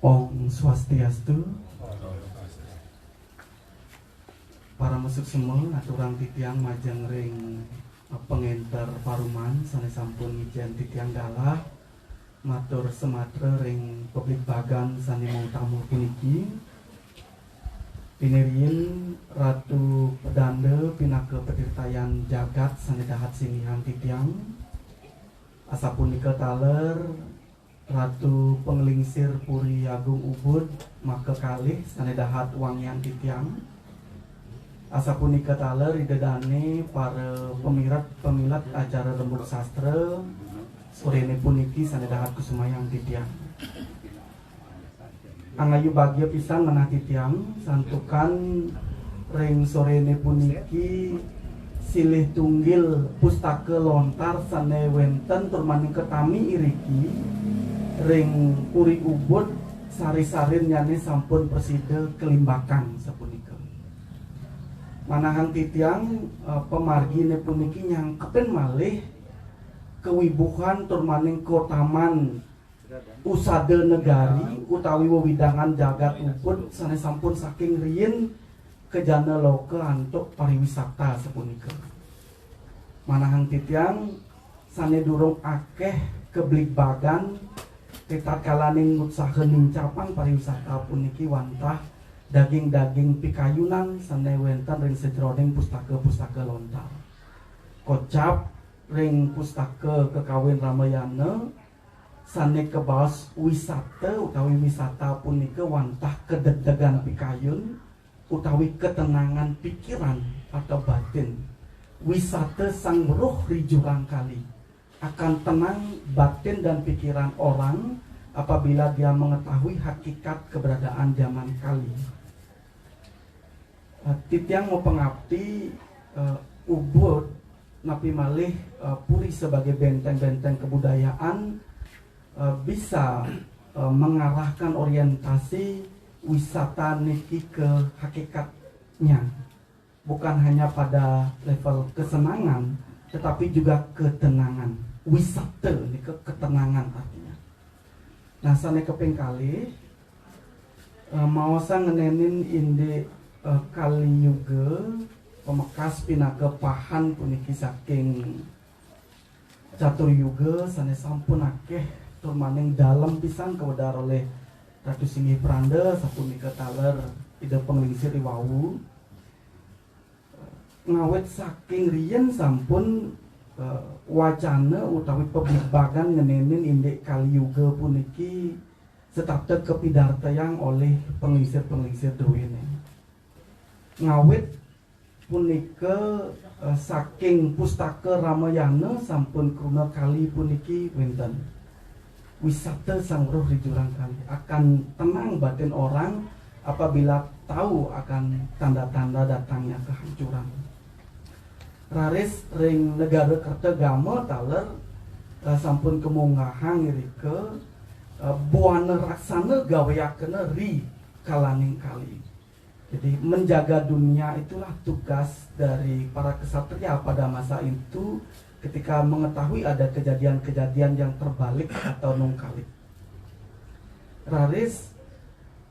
Om Swastiastu. Para musik semua aturang titiang majeng ring pengenter paruman sanes sampun ijen titiang dalah matur sematre ring publik bagan sane mau tamu puniki pinirien Ratu Pedande pinake petirtayan jagat sane dahat sinihan titiang asapunika taler Ratu Penglingsir Puri Agung Ubud maka kalih sane dahat wangian titiang asapunika taler idedane para pemilat acara rembuk sastra sorene puniki sane dahat kusumayang titiang angayu bagya pisan manah titiang santukan ring sorene puniki silih tunggil pustaka lontar sane wenten turmaning ketami iriki ring Puri Ubud sari-sarin nyane sampun persida kelimbakan sapunika manahan titiang pemargine puniki nyangkepen malih kewibuhan turmaning kotaman usada negari utawi wewidangan jagat Ubud sane sampun saking riyin kejana loka antuk pariwisata sapunika manahan titiang sane durung akeh keblikbagan tatkalaning ngutsaheun capan pariwisata puniki wantah daging-daging pikayunan sane wenten ring sajroning pustaka-pustaka lontar kocap ring pustaka Kekawin Ramayana sane kebaos wisata utawi wisata punika wantah kedeg-degan pikayun utawi ketenangan pikiran atau batin wisata sang roh rijurang kali akan tenang batin dan pikiran orang apabila dia mengetahui hakikat keberadaan zaman kali. Titiang mau pengabdi Ubud napi malih Puri sebagai benteng-benteng kebudayaan bisa mengarahkan orientasi wisata niki ke hakikatnya, bukan hanya pada level kesenangan tetapi juga ketenangan. Wisata ini ketenangan artinya. Nah sane keping kali maosa ngenenin inde kali yuga pemekas pinake pahan puniki saking catur yuga sane sampun akeh turmaning dalam pisan kawedar oleh Ratu Singgih Pranda sapunika taler ide penglingsir iwawu ngawet saking riyen sampun wacana utawi peblikbagan ngenenin indek Kaliyuga puniki setapte kepidartayang oleh penglingsir-penglingsir dewene ngawet punika saking pustaka Ramayana sampun kruna kali puniki wenten wisata sang roh rijurang kali akan tenang batin orang apabila tahu akan tanda-tanda datangnya kehancuran. Raris ring negara Kertagama taler sampun kemunggahan irike buana raksana gaweakena ri kalaning kali. Jadi menjaga dunia itulah tugas dari para kesatria pada masa itu ketika mengetahui ada kejadian-kejadian yang terbalik atau nungkalik. Raris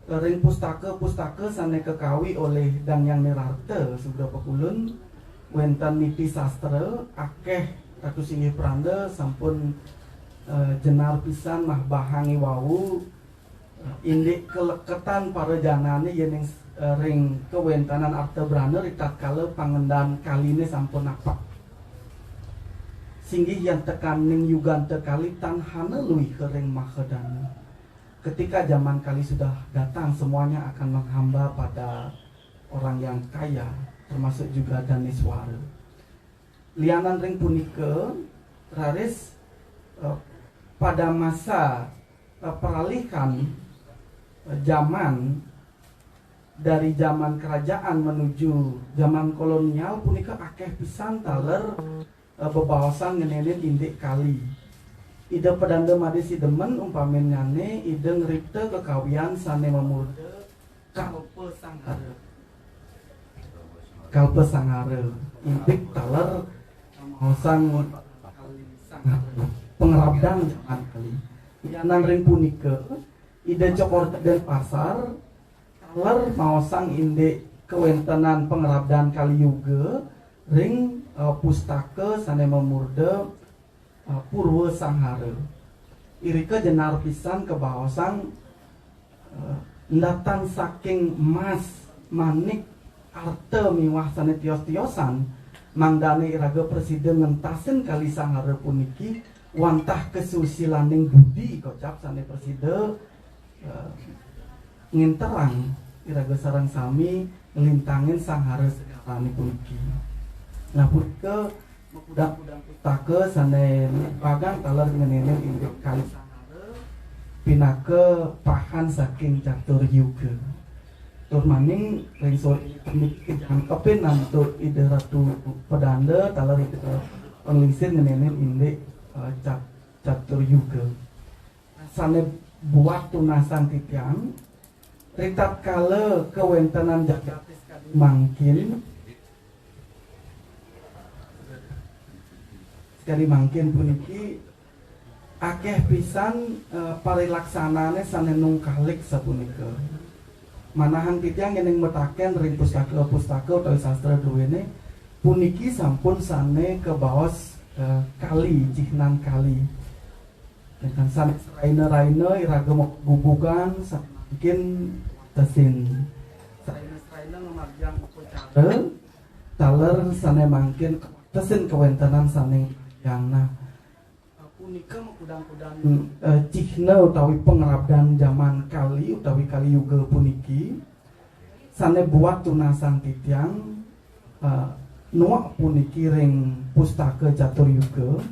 ring pustaka-pustaka sane kekawi oleh Dangyang Nirarte sudah pekulun wenten niti sastra akeh Ratu Singgih Pranda sampun jenar pisan mah bahangi wau indik keleketan para janane yening ring kewentanan Artebrana ritatkala pangendan kaline sampun napak singgih yang tekaning yugante kali tanhana luwih kering mahedana ketika zaman kali sudah datang semuanya akan menghamba pada orang yang kaya termasuk juga Daneswara. Lianan ring punika raris pada masa peralihan zaman dari zaman kerajaan menuju zaman kolonial punika akeh pisan taler bebawasan ngenenin indik kali. Ide pedanda made si demen umpamin ngane ide ngeripte kekawian sane memurde kalpe sanghare. Kalpe sanghare indik taler maosang pengerabdan zaman kali. Yanan ring punika ide cokor dan pasar taler maosang inde kewentenan pengerabdan kali juga ring pustaka sane memurde Purwa Sanghara. Irika jenar pisan kebahasang ndatan saking emas manik arte miwah sane tios-tiosan mangdane iraga presiden ngentasen kali Sanghara puniki wantah kesusilaning budi kocap sane presiden nginterang iraga sareng sami ngelintangin Sanghara sekarang puniki. Nah punika mekudang-kudang pustaka sane bagang taler ngenenin indik kali Sanghara pinake pahan saking catur yuga. Tur maning ring sore jangkepin nantu ide ratu pedanda taler itu penglingsir ngenenin indik catur yuga. Sane buat tunasan titiang ritat kala kewentenan jagatis mangkin sekali mangkin puniki akeh pisan parilaksanane sane nungkalik sapunika. Manahan titiang yang metaken ring pustaka utawi sastra duwene puniki sampun sane kebaos kali cihnan kali. Dengan sane raina-raina iraga gubugan mungkin tesin. Raina-raina ngamarjang upacara taler sane mangkin tesin kewentenan sane yang punika mekudang-kudang cihna utawi pengerabdan zaman kali utawi kali yuga puniki sane buat tunasan titiang nuak puniki ring pustaka catur yuga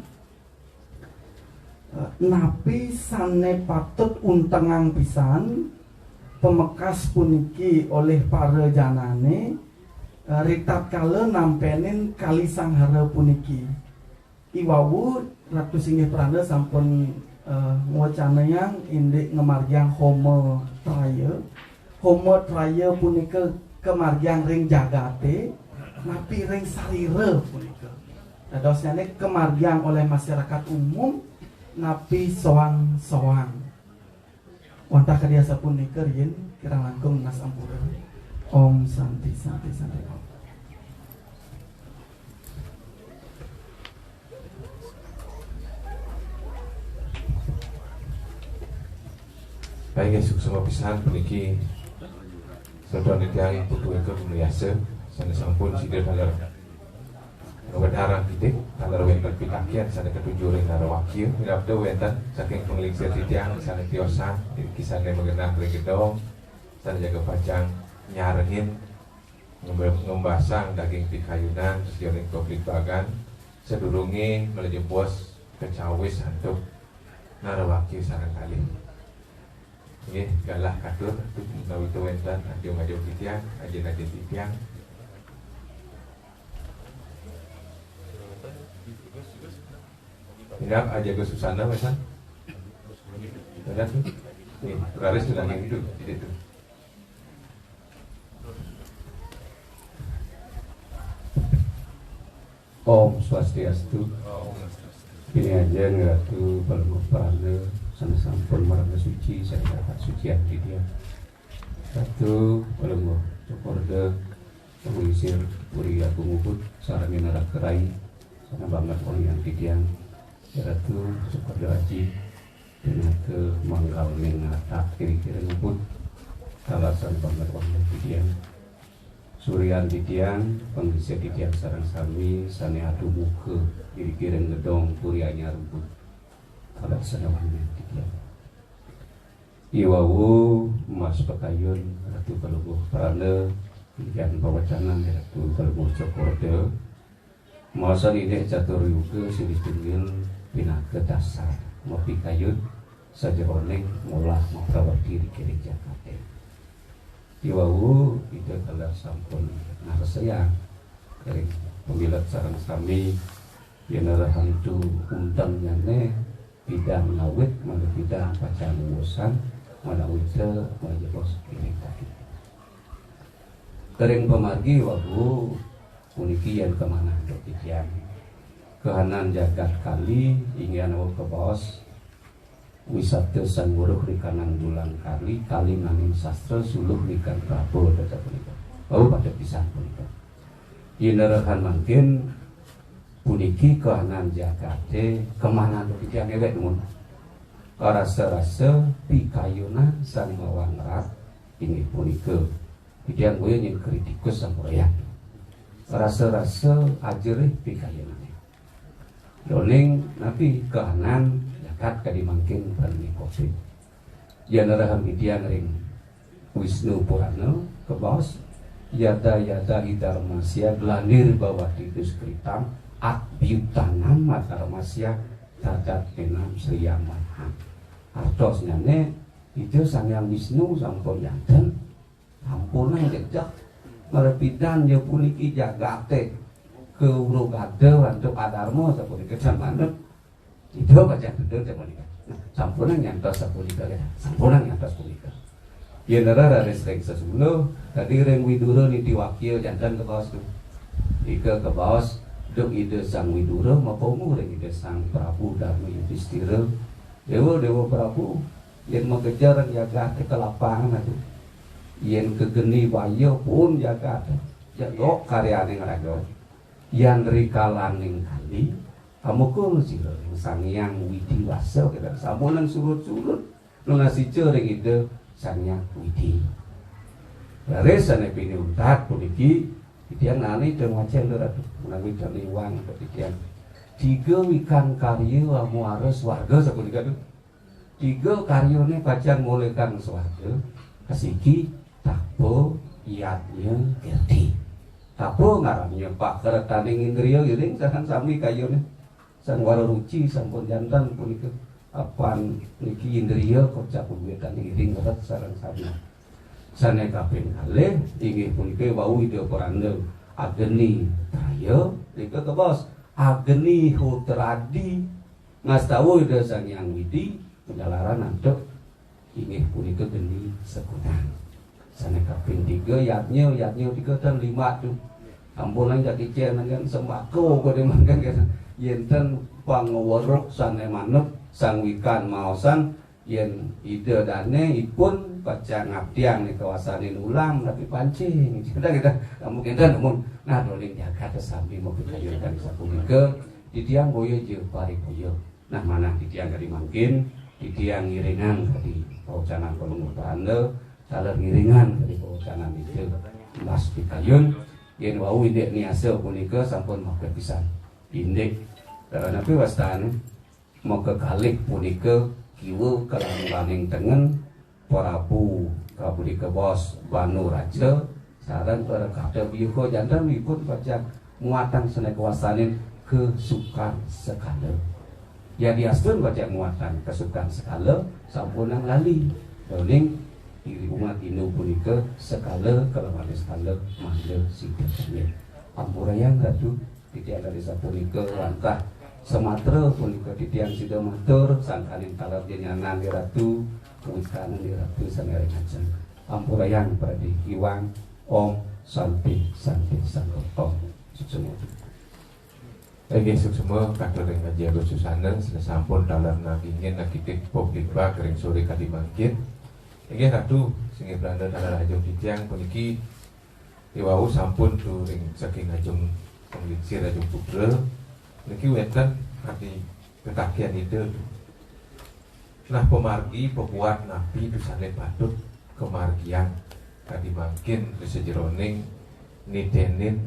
napi sane patut untengang pisan pemekas puniki oleh para janane ritat kala nampenin kali Sanghara puniki. Iwawu Ratu Singgih Pranda sampun ngwacana yang indik ngemarjang Homo Traya. Homo Traya punika kemarjang ring jagate napi ring sarira punika. Dadosnyane kemarjang oleh masyarakat umum napi soang-soang. Wantah kadiasa punika yen kirang langkung nas ampura. Om Santi Santi Santi Om. Baik semua pisahan puniki saudara nitiang putu eke mulyase sana sampun sidir dalar wedaran titik dalar wenten pitakian sana ketujuh ring nara wakil mirabda wenten saking penglingsir titiang sana tiosan kisahnya mengenang ring gedong sana jaga pacang nyarengin ngembasang daging pikayunan terus joring konflik bagan sedurungi melejebos kecawis hantuk nara wakil sarang kali. Nggih, galah katur menawi wenten ajeng-ajeng titiang, ajen-ajen titiang. Inap aja ke Susana pesan. Ada tuh. Nih, Raris sudah yang itu, di situ. Om Swastiastu. Ini aja Ratu Palembang Pranda sana sampun marga suci saya dapat sucian di dia. Ratu Palembang Cokorde pengisir puri aku ngubut sarangin narak kerai sana banget orang yang didiang. Ratu Cokorde Aji dengan ke manggal mengata kiri-kiri ngubut kalasan banget orang yang didiang. Suryan titiang pengisir titiang sarang sami sane adu muka kiri-kiri ngedong purianya rumput kalah sanawannya titiang iwawu mas pekayun Ratu Palubuh Pranda titiang pawacanan Ratu Palubuh Cokorde mawasan ini catur yuga silih tunggil pinaka dasar ngopi kayun saja oneng ngolah maprawati di kiri Jakarta iwawu ide kalar sampun ngaresea dari pemilat sareng sami yen hantu undang nyane bidang ngawit mana bidang pacan urusan mana wite mana bos ini tadi kering pemargi wabu puniki yang kemana dokian kehanan jagat kali ingin awak ke bos wisata sanguruh di kanan bulan kali kali nanging sastra suluh di kan Prabowo data punika bau pada pisah punika inarahan mungkin puniki kehanan jagate kemana dokian ewek mun rasa-rasa pikayuna sang mawang rat ini punika Idian gue yang kritikus sampurayan rasa-rasa ajerih pikayuna doning nabi kehanan jagat kadimangkin perni covid yanarahan idian ring Wisnu Purana ke bawah yada hidarmasya gelanir bawah titus kritam akbiutanam matarmasya tadat enam sriyamahan artosnya ne itu sang yang Wisnu sampun yanten ampunan jejak merepidan ya puniki jagate ke urugade untuk adarmo sapunika manut itu baca betul sapunika sampunan nyantos sapunika ya sampunan nyantos punika yen rara resrek sesuluh tadi reng Widura niti wakil jantan ke bawah tu ika ke bawah duk ide sang Widura mapomu reng ide sang Prabu Dharma Yudhistira dewa Prabu yen mengejar jaga ke lapangan atuh yen kegeni bayo pun jaga jago karyane ngarago yang rikalaning kali kamu kul sira sang yang Widi Wasa kita samunan surut-surut nu ngasih ring ide sang yang Widi baresane pini untat puniki idian nani teu ngacen ratu menawi tani wang petikian tiga ikan karya amu ares warga sapunika tu tiga karyane pacan mulai kang swarga kasiki tapo iatnya gerti tapo ngarannya Pak Keretaning Indriya geuning sahan sami kayune sang waruruci sampun jantan punika apan niki Indriya kocak puwetan iring berat sareng sami sane kaping kalih inggih punika wau ide poranda ageni traya nika ke bos ageni hutradi ngastawu ide sang yang Widi penjalaran antuk inggih punika geni sekutan sane kaping 3 yatnya 3 dan 5 tuh ampunan jadi cenangan sembako kode mangkan kan yenten pangawarok sane manep sang wikan maosan yen ide dane ipun baca ngabdiang di kawasan ulang tapi pancing kita mungkin dan mun nah doling jaga sambil mau kejayukan sapunika di tiang boyo je pari boyo nah mana di tiang kali mungkin di tiang ngiringan tadi paucanan kolong pande saler ngiringan dari paucanan itu las pikayun yen wau indek niasa punika sampun make pisan indek napi wastane mau kekalih punika kieu kalanglaning tengen Prabu kabudika bos Banu Raja sareng para kada biho jantan ikut baca muatan sene kuasanin kesukaan sekala ya diastun baca muatan kesukaan sekala sampunang lali doning diri umat Hindu punika sekala kalawani sekala mahal sidaknya ampurayang ratu tidak dari sapunika wantah Sumatera punika titiang sida matur sangkaning kalab jenyanan di ratu kuikanan di ratu sangarengajen ampurayang pradi iwang om santi santo suksema Egi suksema kador ing ngaji Agustusana sampun dalam nagingin nakitik pokitba kering sore kadimangkin Egi ratu sing Belanda dalam ajeng titiang puniki iwau sampun tu ring saking ajeng penglingsir ajeng putra niki wenten ati ketakian ide nah pemargi pebuat nabi dusane patut kemargian tadi mungkin sejeroning nitenin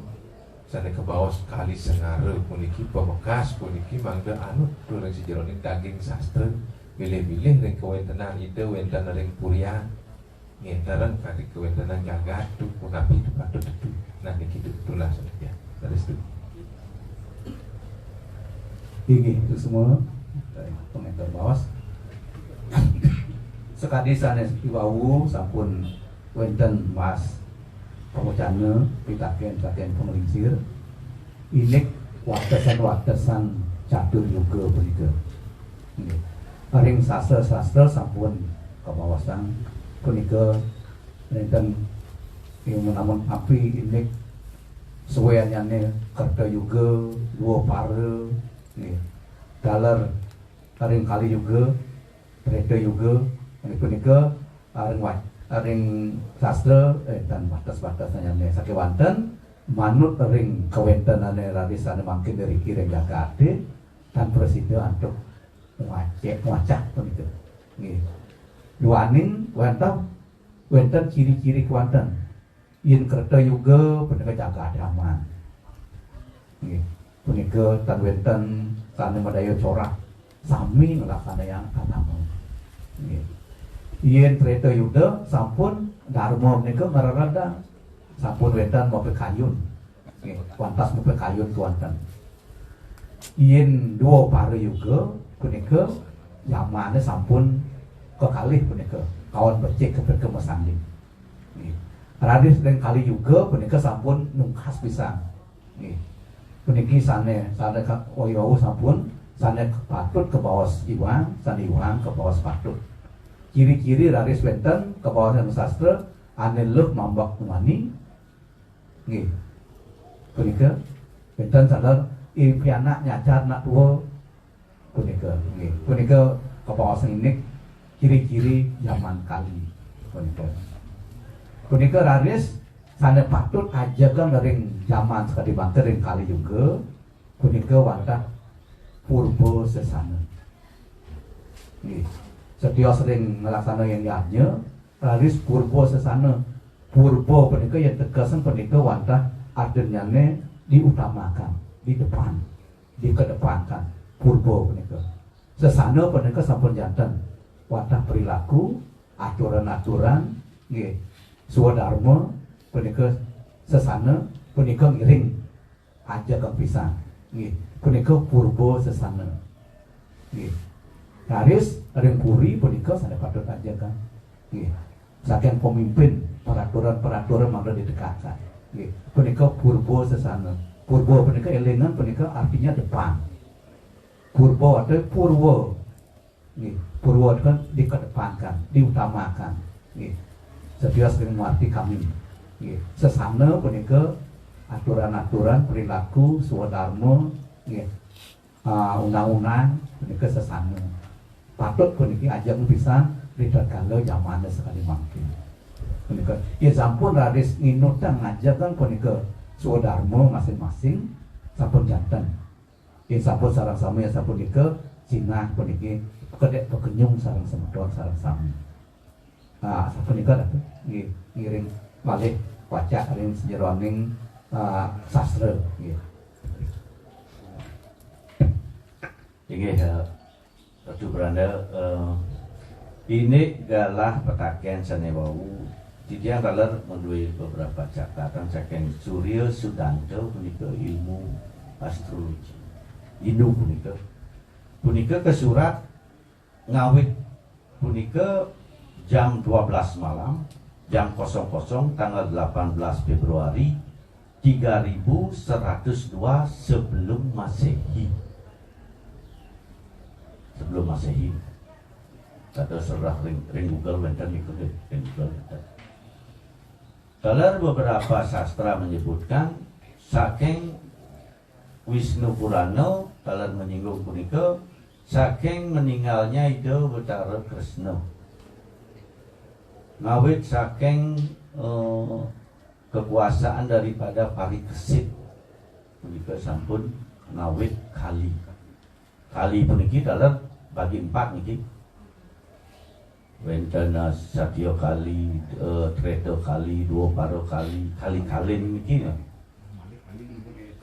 sane ke bawah sekali sengare puniki pemekas puniki mangga anut durang sejeroning daging sastra milih-milih ring kewentenan ide wenten ring purian ngenteren kali kewentenan jagat tu nabi tu patut itu nah niki itulah saja dari situ ini itu semua komentar bawah sekadi sanes iwau sampun wenten mas pemujana pitaken pemelingsir inik watesan catur juga punika. Paring sastra sampun kawawasan punika nenten yang namun api inik suweanyane kerta juga dua para dalar paring kali juga kereta juga ini punika aring sastra dan batas-batasnya saking wonten manut ring kawentenane radisane mangkin dari kireng gagade dan presiden untuk wacah punika nggih duaning wonten ciri-ciri kuanten yen kereta juga punika jaga aman nggih punika tan wonten sane madaya corak sami nglaksanayan agama nggih yen kereta yuda sampun dharma menika ngararada sampun wonten mobil kayun nggih wantas mobil kayun kuanten yen dua para yuga punika zamane sampun kekalih punika kawan becik keberkemasanding nggih radis dan kali juga punika sampun nungkas pisan nggih puniki sane oyo sampun sane patut ke bawah iwang sane iwang ke bawah patut ciri-ciri raris wenten ke bawah sastra ane leuh mambak mani nggih punika wenten sadar pianak nyacar nak tua punika nggih punika ke bawah ini ciri-ciri zaman kali punika raris sane patut ajakan dari zaman sekali banter dari kali juga punika wantah purba sesana nggih setiap sering melaksanakan yang yanya raris purba sesana purba punika yang tegasan punika wantah adanyane diutamakan di depan dikedepankan purba punika sesana punika sampun janten wantah perilaku aturan-aturan nggih swadharma punika sesana punika ngiring aja kang pisan nggih punika purba sesana nggih raris ring puri punika sane patut aja kan nggih saking pemimpin peraturan mangga didekatkan nggih punika purba sesana purba punika elengan punika artinya depan purba atau purwa nggih purwa kan dikedepankan diutamakan nggih setiap sering mengerti kami nggih sesana punika aturan-aturan perilaku swadharma nggih undang-undang punika sesana patut puniki ajeng pisan ridakala zamane sekali mangke punika ya sampun raris nginutan ngajakan punika swadharma masing-masing sampun janten ya sampun sareng sami ya sampun nika cinah puniki kedek pekenyung sareng semedon sareng sami sampun nika nggih ngiring malih waca ring sejeroning sastra nggih Inggih Ratu Beranda ini galah petaken sanewau tidiang kaler menduwe beberapa catatan saking Surya Sudanto punika ilmu astrologi Hindu punika ke surat ngawit punika jam 12 malam jam 00 tanggal 18 Februari 3102 sebelum Masehi kata serah ring Google wenten ikut ring Google. Kalau beberapa sastra menyebutkan saking Wisnu Purana kalau menyinggung punika saking meninggalnya itu Betara Kresna ngawit saking kekuasaan daripada Parikesit punika sampun ngawit kali puniki dalam bagi 4 niki wentana Satya kali Treta kali dua paro kali niki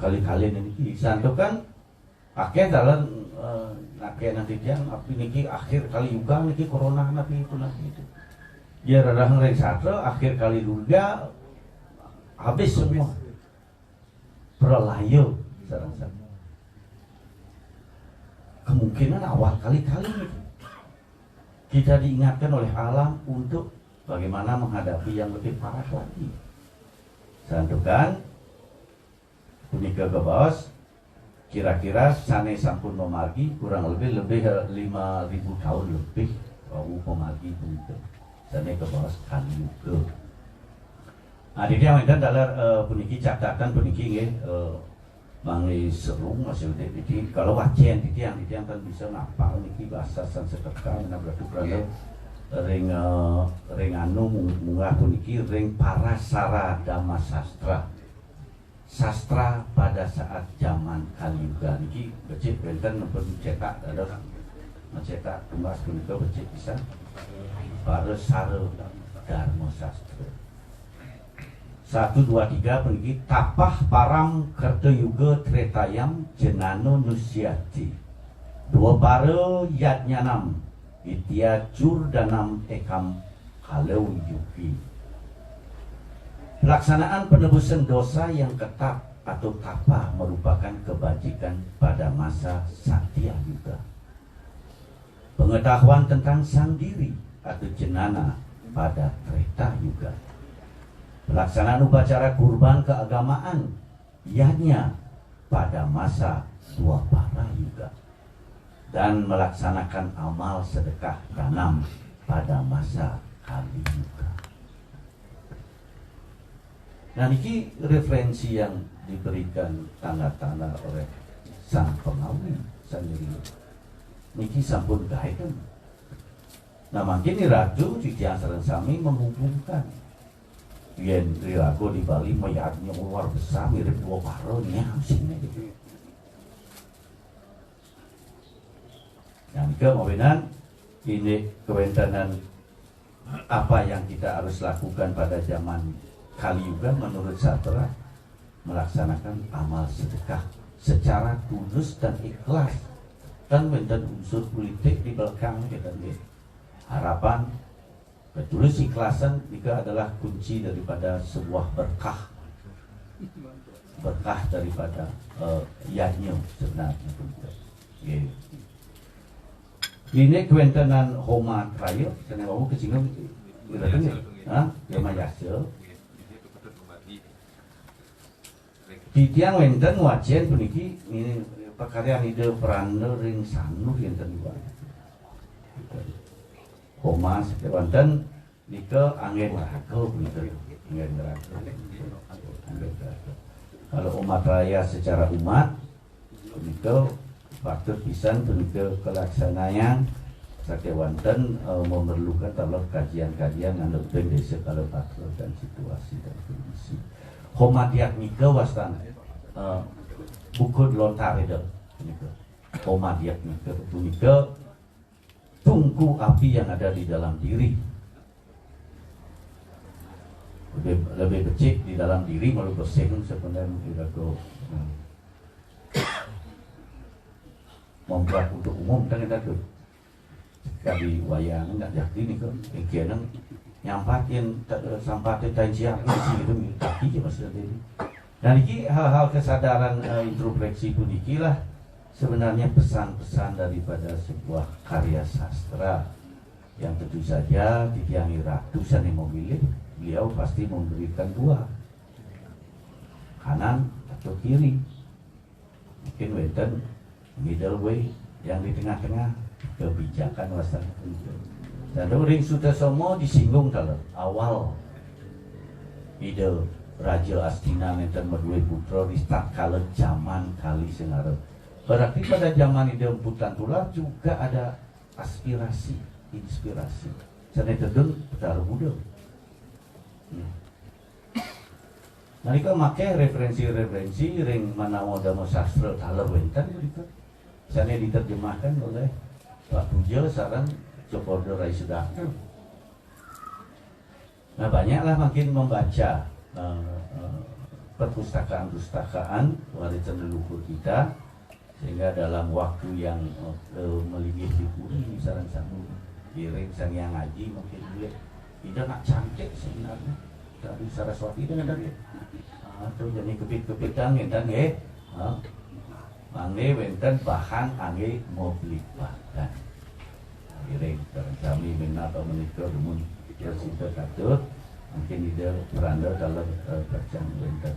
kali niki santokan akeh dalam akeh nanti jang api niki akhir kali juga niki corona napi itu itu dia rada ngreng satra akhir kali juga habis semua pralayo sareng-sareng kemungkinan awal kali-kali kita diingatkan oleh alam untuk bagaimana menghadapi yang lebih parah lagi santukan punika kebaos kira-kira sane sampun memargi kurang lebih 5.000 tahun lebih wau pemargi punika sane kebaos Kaliuga. Nah, di dia wonten dalar puniki catatan puniki nggih mangli seru maksudnya jadi kalau wacen di tiang kan bisa ngapal niki bahasa Sanskerta menabrak prana ring anu munggah puniki ring Parasara Dhamma sastra pada saat zaman Kaliuga niki becik benten pun cetak ada mencetak tumbas punika becik bisa Parasara Dhamma Sastra 1, 2, 3 puniki tapah param Kertayuga Tretayam Jenano Nusyati 2 bara Yadnyanam Itya Jurdanam Ekam Kalau Yuki. Pelaksanaan penebusan dosa yang ketat atau tapa merupakan kebajikan pada masa Satya Yuga. Pengetahuan tentang sang diri atau jenana pada Treta Yuga. Pelaksanaan upacara kurban keagamaan Yajna pada masa Dwapara Yuga. Dan melaksanakan amal sedekah tanam pada masa Kali Yuga. Nah, ini referensi yang diberikan tanda-tanda oleh sang pengawi sendiri. Niki sampun gaekan. Nah, makin ratu Ciciang Sareng Sami menghubungkan yen rilaku di Bali mayatnya luar besar mirip dua paronya sini. Yang kemudian ini kewentanan apa yang kita harus lakukan pada zaman Kaliuga menurut Sastra melaksanakan amal sedekah secara tulus dan ikhlas dan wenten unsur politik di belakang kita lihat. Harapan ketulus ikhlasan juga adalah kunci daripada sebuah berkah daripada yajna sebenarnya. Ini kewentanan Homa Raya karena mau kesinggung Yamayasa di tiang wenten wajen puniki ini pekaryan ide peranda ring sanuh yang terlibat. Homa wenten nika angin neraka puniki angin neraka. Kalau umat raya secara umat puniki patut pisan punika kelaksanaan sakit wonten memerlukan dalam kajian-kajian anu desa kalau patut dan situasi dan kondisi. Homadiak nika wastan buku lontar itu nika. Homadiak nika punika tungku api yang ada di dalam diri. Lebih becik di dalam diri malu bersih sebenarnya tidak membuat untuk umum kan kita tuh kali wayang nggak jadi nih kan kianang nyampatin sampatin tajian isi itu kaki aja masih ada ini. Nah ini hal-hal kesadaran introspeksi pun ikilah sebenarnya pesan-pesan daripada sebuah karya sastra yang tentu saja ditiangi ratusan yang memilih beliau pasti memberikan dua kanan atau kiri mungkin wenten middle way yang di tengah-tengah kebijakan wasana itu. Dan Ring Sutasoma disinggung kalau awal ide Raja Astina nenten medue putra di start kala zaman kali sengarep. Berarti pada zaman ide Emputan Tular juga ada aspirasi, inspirasi. Sana tedeng putar muda. Nalika make referensi-referensi ring manawa dhamma sastra taler wenten begitu. Sana diterjemahkan oleh Pak Puja sareng Cokordo Rai Sudahno. Nah banyaklah makin membaca perpustakaan-pustakaan warisan leluhur kita sehingga dalam waktu yang melingih dipuri sareng sanggup kirim sang yang ngaji mungkin boleh tidak nak cantik sebenarnya tapi Saraswati dengan dari atau jadi kepit-kepitan dan mangge wenten bahan angge mobil bahkan kirim kami minat atau menikah rumun tersinta katut mungkin ide beranda dalam bacaan wenten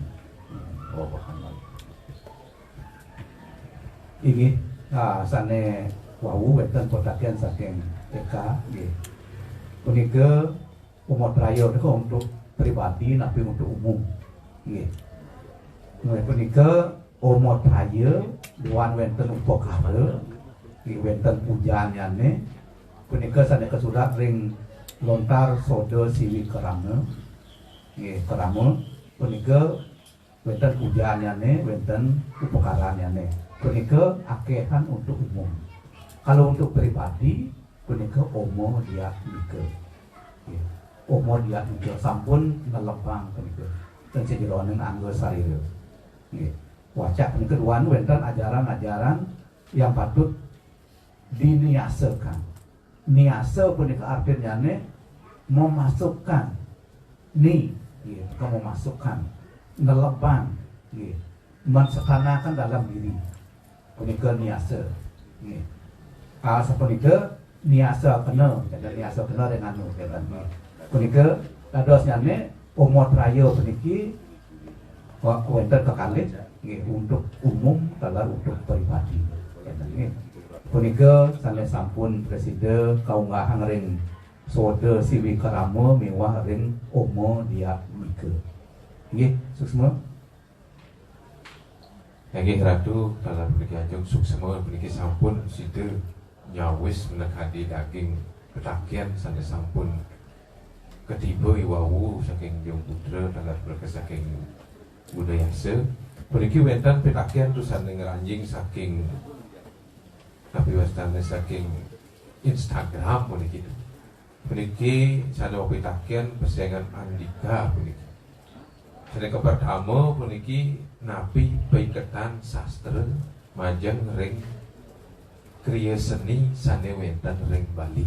wawahan lagi. Ini sane wau wenten perhatian saking TK nggih. Punika umur raya niku untuk pribadi tapi untuk umum. Nggih. Mulai punika umur raya duan wenten upakara nggih wenten pujanane punika sane kesurat ring lontar sodo siwi kerama. Nggih, kerama punika wenten pujanane wenten upakaranyane. Punika akehan untuk umum. Kalau untuk pribadi punika omo dia nika. Omo dia nika sampun nelebang punika. Dan sejeroning anggo sarira. Nggih. Wacak punika duan wenten ajaran-ajaran yang patut diniasakan. Niasa punika artinya memasukkan ni, memasukkan nelebang, mensekanakan dalam diri. Punika niasa. Sapunika niasa kena, jadi niasa kena dengan punika dados nyane umur raya puniki wonten kekalih untuk umum dalam untuk pribadi. Punika sanes sampun presiden kaunggah ring soda siwi kerama mewah ring omo dia mika. Nggih, suksma. Nggih ratu dalam mriki ajeng suksema mriki sampun sida nyawis menekadi daging petakian sanes sampun ketiba iwawu saking Jong Putra dalam berkes saking budayase. Mriki wenten petakian tusan ngeranjing saking tapi wastane saking Instagram mriki. Mriki sane petakian pesengan Andika mriki. Sane pertama mriki napi paiketan sastra majeng ring kriya seni sane wenten ring Bali.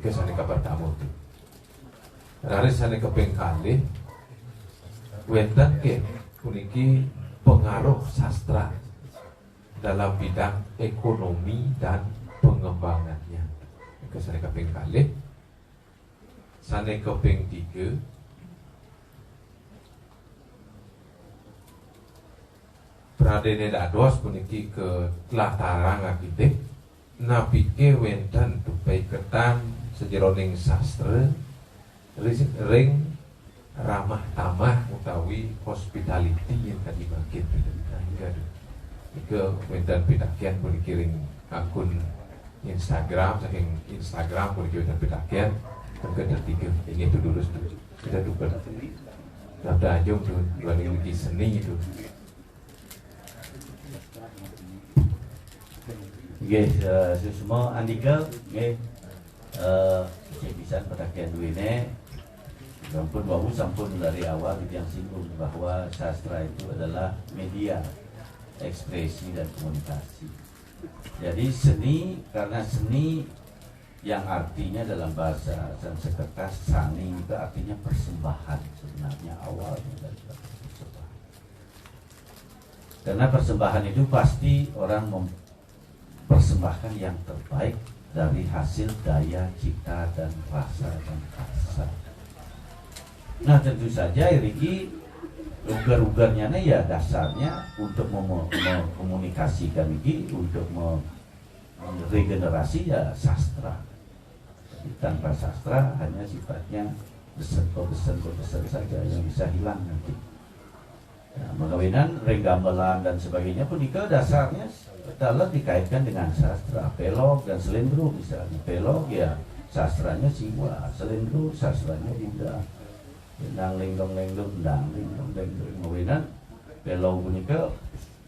Iki sane pertama itu. Raris sane kaping kalih wenten ke puniki pengaruh sastra dalam bidang ekonomi dan pengembangannya. Iki sane kaping kalih. Sane kaping 3 Pradene dados puniki ke telah tarang akitek napike wenten tupai ketan sejeroning sastra ring ramah tamah utawi hospitality yang tadi bangkit ke wenten pitakian puniki ring akun Instagram saking Instagram puniki wenten pitakian ketiga ini itu dulu kita duka Sabda Ajung tuh dua lagi seni itu. Nggih, semua Andika nggih bisa petakian duwene sampun wau sampun dari awal yang singgung bahwa sastra itu adalah media ekspresi dan komunikasi. Jadi seni karena seni yang artinya dalam bahasa Sanskerta sani itu artinya persembahan sebenarnya awalnya dari persembahan. Karena persembahan itu pasti orang mempersembahkan yang terbaik dari hasil daya cipta dan rasa dan rasa. Nah tentu saja Riki ugar-ugarnya ya dasarnya untuk mengkomunikasikan ini untuk meregenerasi ya sastra. Tanpa sastra hanya sifatnya pesan saja yang bisa hilang nanti. Nah, mengawinan, renggamelan dan sebagainya pun juga dasarnya telah dikaitkan dengan sastra. Pelog dan selendro misalnya. Pelog ya sastranya siwa, selendro sastranya Buddha. Dang lenggong dang lenggong mengawinan pelog punika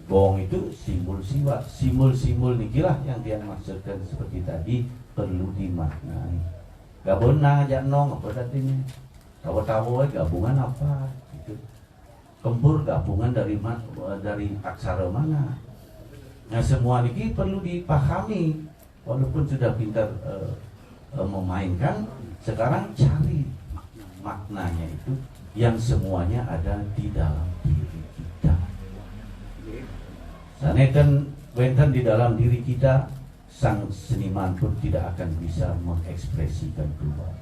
gong itu simbol siwa. Simbol-simbol nikilah yang dia maksudkan seperti tadi perlu dimaknai. Gak benar aja nong apa artinya? Tahu-tahu gabungan apa? Gitu. Kempur gabungan dari aksara mana? Nah semua ini perlu dipahami. Walaupun sudah pintar memainkan, sekarang cari maknanya itu yang semuanya ada di dalam diri kita. Sanekan wenten di dalam diri kita, sang seniman pun tidak akan bisa mengekspresikan keluar.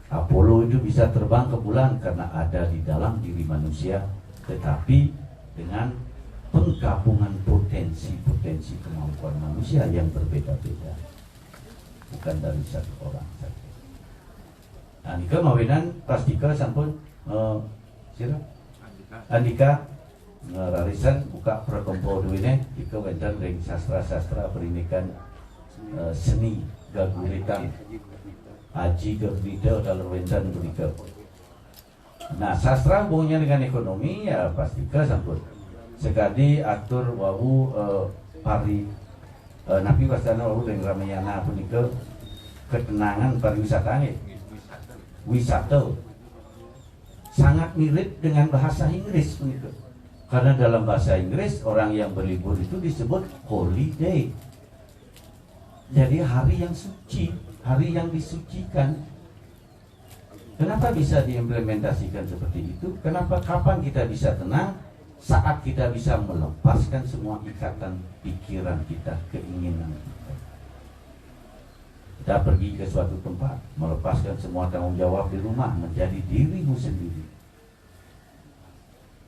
Apollo itu bisa terbang ke bulan karena ada di dalam diri manusia, tetapi dengan penggabungan potensi-potensi kemampuan manusia yang berbeda-beda, bukan dari satu orang saja. Nah, nika mawinan pastika sampun sira Andika ngararisan buka prakompo duwine ika wenten ring sastra-sastra pendidikan seni gaguritan Aji Gerdida dalam wenten punika. Nah, sastra hubungannya dengan ekonomi ya pastika sampun sekali atur wau pari napi wasana wau dengan Ramayana punika ketenangan pariwisata wisata sangat mirip dengan bahasa Inggris begitu. Karena dalam bahasa Inggris orang yang berlibur itu disebut holiday. Jadi hari yang suci, hari yang disucikan. Kenapa bisa diimplementasikan seperti itu? Kenapa kapan kita bisa tenang? Saat kita bisa melepaskan semua ikatan pikiran kita, keinginan kita. Kita pergi ke suatu tempat, melepaskan semua tanggung jawab di rumah, menjadi dirimu sendiri.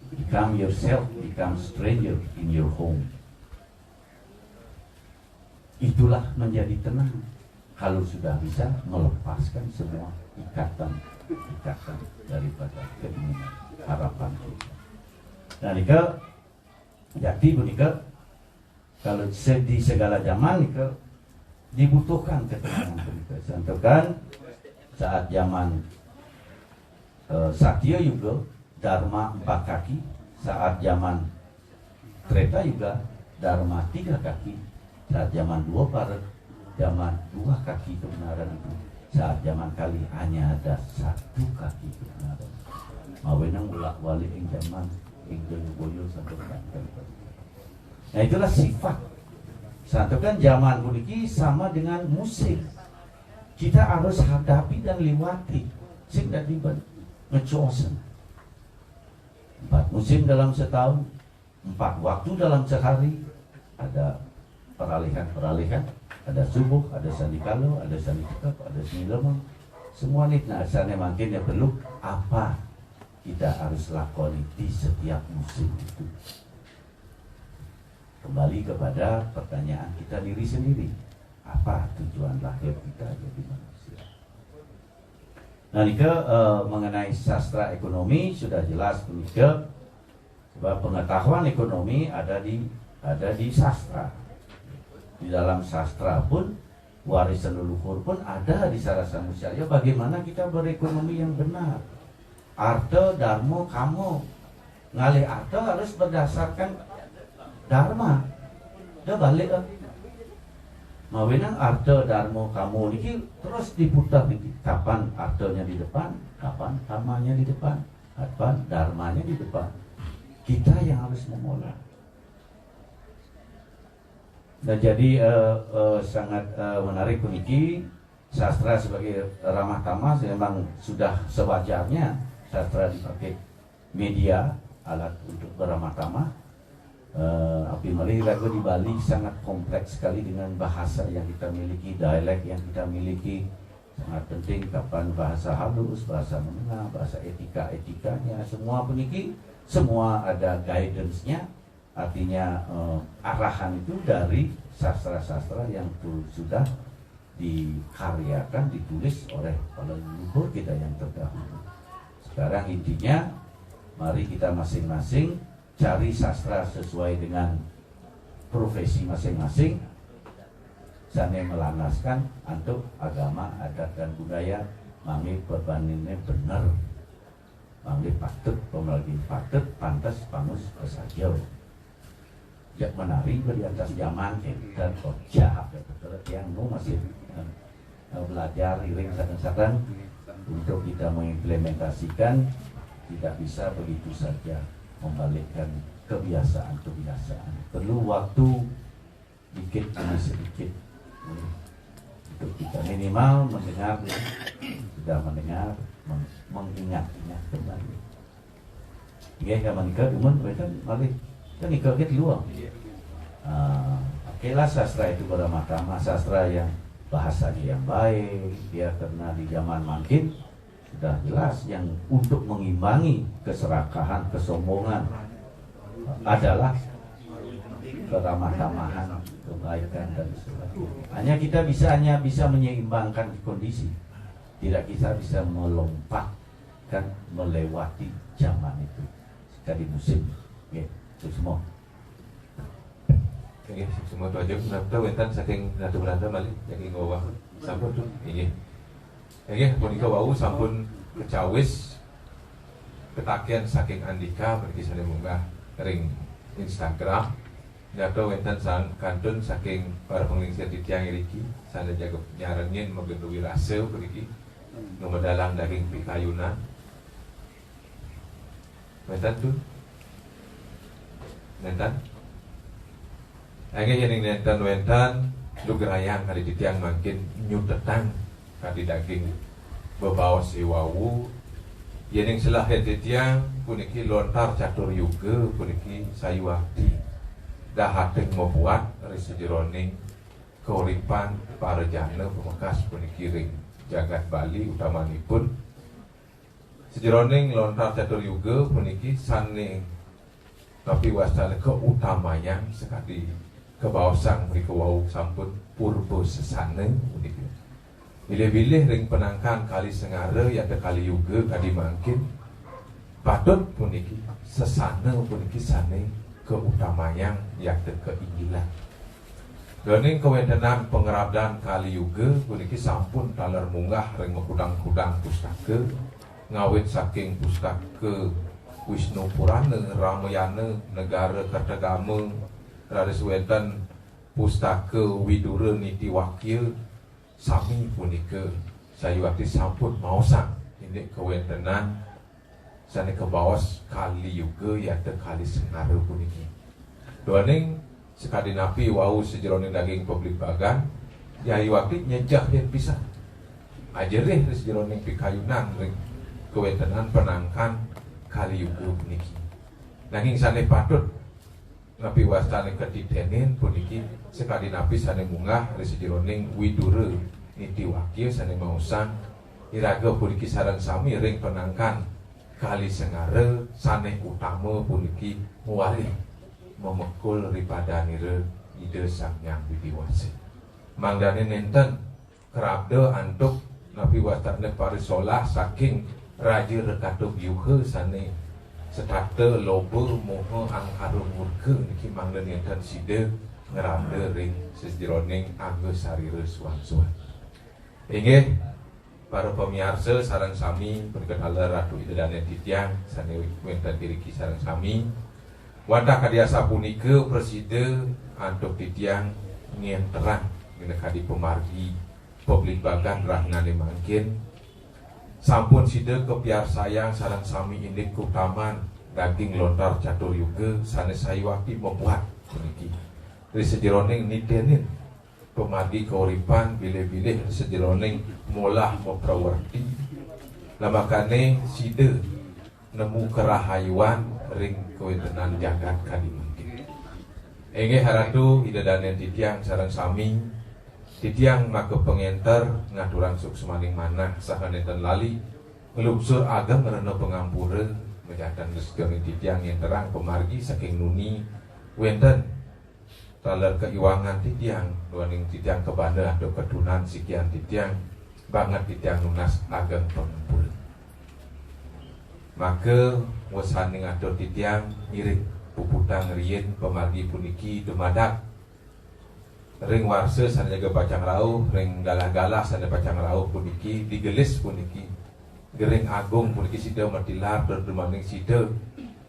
Become yourself, become stranger in your home. Itulah menjadi tenang. Kalau sudah bisa melepaskan semua ikatan daripada keinginan, harapan kita. Nah, nika jadi bunika kalau di segala zaman nika dibutuhkan ketenangan bunika. Contohkan saat zaman Satya Yuga Dharma 4 kaki, saat zaman Treta juga Dharma 3 kaki, saat zaman Dua Paret zaman 2 kaki kebenaran itu, saat zaman Kali hanya ada 1 kaki kebenaran. Mawenang ulak wali ing zaman ing boyo sampai kali. Nah, itulah sifat. Satu kan zaman puniki sama dengan musim. Kita harus hadapi dan lewati. Sing dadi ngecosen. 4 musim dalam setahun, 4 waktu dalam sehari, ada peralihan, ada subuh, ada sandikalo, ada sandikap, ada semilemang. Semua ini asalnya makin ya perlu apa kita harus lakoni di setiap musim itu. Kembali kepada pertanyaan kita diri sendiri, apa tujuan lahir kita jadi manusia? Nah, nika mengenai sastra ekonomi sudah jelas nika, sebab pengetahuan ekonomi ada di sastra. Di dalam sastra pun warisan leluhur pun ada di Sarasa Musaya bagaimana kita berekonomi yang benar. Arta, dharma, kamo. Ngalih arta harus berdasarkan dharma. Dia balik mawenang arta, dharma, kamo niki terus diputar niki. Kapan artanya di depan, kapan dharmanya di depan, kapan dharmanya di depan. Kita yang harus memulai. Nah, jadi sangat menarik niki sastra sebagai ramah tamah memang sudah sewajarnya sastra dipakai media alat untuk beramah tamah. Api malih lagu di Bali sangat kompleks sekali dengan bahasa yang kita miliki, dialek yang kita miliki sangat penting. Kapan bahasa halus, bahasa menengah, bahasa etikanya, semua puniki semua ada guidance-nya. Artinya arahan itu dari sastra-sastra yang sudah dikaryakan, ditulis oleh leluhur kita yang terdahulu. Sekarang intinya, mari kita masing-masing cari sastra sesuai dengan profesi masing-masing. Sana melanaskan untuk agama, adat dan budaya, mangli perbandingannya benar, mangli patut, pemelagi patut, pantas, pangus, pesajau. Jak menari di atas zaman dan jahat yang masih belajar iring sadang-sadang untuk kita mengimplementasikan. Tidak bisa begitu saja membalikkan kebiasaan. Perlu waktu dikit demi sedikit untuk kita minimal mendengar, sudah mendengar, mengingat-ingat kembali. Ya, kapan nikah umum betul balik. Kan nikah kita luang. Okelah sastra itu beramah-tamah, sastra yang bahasanya yang baik, dia karena di zaman makin sudah jelas yang untuk mengimbangi keserakahan, kesombongan adalah keramah-tamahan, kebaikan dan sebagainya. Kita hanya bisa menyeimbangkan kondisi, tidak kita bisa melompatkan melewati zaman itu sekali musim. Oke, itu semua. Oke, semua itu aja. Kenapa wentan saking Ratu Belanda balik saking ngawah sampun tuh. Oke. Oke, punika wau sampun kecawis ketakian saking Andika pergi sana munggah ring Instagram. Nyata wentan sang kantun saking para penglingsir di tiang iriki sana jaga nyarengin magenduwi rasa pergi ngomadalang daging pikayunan. Wentan tuh. Wentan. Age yang wentan lugerayang kali di tiang makin nyutetang kali daging bebawa siwawu yang selah di tiang puniki lontar catur yuga puniki sayuakti dahateng membuat resijeroning keuripan para jana pemekas puniki ring jagat Bali utamanipun sejeroning lontar catur yuga puniki sane tapi wasana keutamayan sekali kebawasang mereka wau sampun purbo sesana puniki bilih-bilih ring penangkan kali sengara ya kali yuga kali mangkin patut puniki sesana puniki sane keutamanya yang keinginan. Gening kewentenan pengerabdan kali yuga puniki sampun taler munggah ring mekudang-kudang pustaka ngawit saking pustaka Wisnu Purana Ramayana Negara Kertagama raris wenten pustaka Widura Niti Wakil sami punika sayuakti sampun maosang ini kewentenan sana ke bawas kali yuga ya kali sengara puniki. Doaning sekali napi wau sejeroning daging publik bagan yai waktu nyejah yang pisah. Ajereh sejeroning pikayunan ring kewentenan penangkan kali yuga puniki. Nanging sana patut napi wastane ketitenin puniki sekali napi sana munggah sejeroning Widura Niti Wakil sana mausang iraga puniki sareng sami ring penangkan kali sengara saneh utama puniki muwali memekul ripadanira ide sang yang widiwase mangdane nenten kerabda antuk napi watane parisolah saking raja rekatuk yuha sane setata loba moha angkaru murka niki mangdane nenten sida ngerabda ring sejeroning angge sarira suan-suan inggih para pemirsa sareng sami perkenalan Ratu Idadane Titiang sane wenten diriki sareng sami wantah kadiasa punika preside antuk Titiang ngien terang dina kadi pemargi publik bagan rahnane mangkin sampun sida kepiar sayang sareng sami indik kutaman daging lontar catur yuga sane sayuakti membuat puniki dari sejeroning nitenin pemargi keuripan bilih-bilih sejeroning molah meprawarti lamakane sida nemu kerahayuan ring kewentenan jagat kali mungkin enge haratu idadane titiang sareng sami titiang maka pengenter ngaturan suksemaning manah saha nenten lali ngeluksur agam ngerana pengampura menjatan rezeki titiang yang terang pemargi saking nuni wenten taler keiwangan titiang duaning titiang kebanda atau ketunan sikian titiang banget titiang lunas ageng pengampur maka wasaning atau titiang ngirik puputang rien pemargi puniki demadak ring warse sana jaga pacang rauh ring galah-galah sana pacang rauh puniki digelis puniki gering agung puniki sida matilar bermaning sida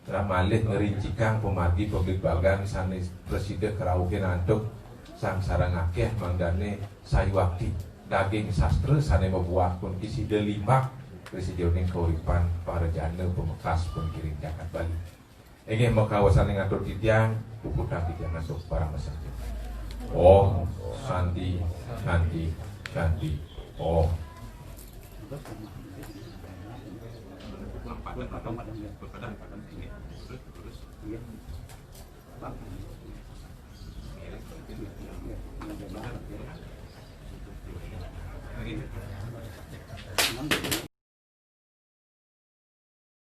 ramalih ngerincikang pemargi publik bagan sanes preside kerauhin antuk sang sarang akeh mangdane sayuakti daging sastra sane membuat pun kiside limak presiden keuripan para jana pemekas pun kirim jakat Bali ingin mekawasan yang atur titiang puputang titiang masuk para masjid oh sandi oh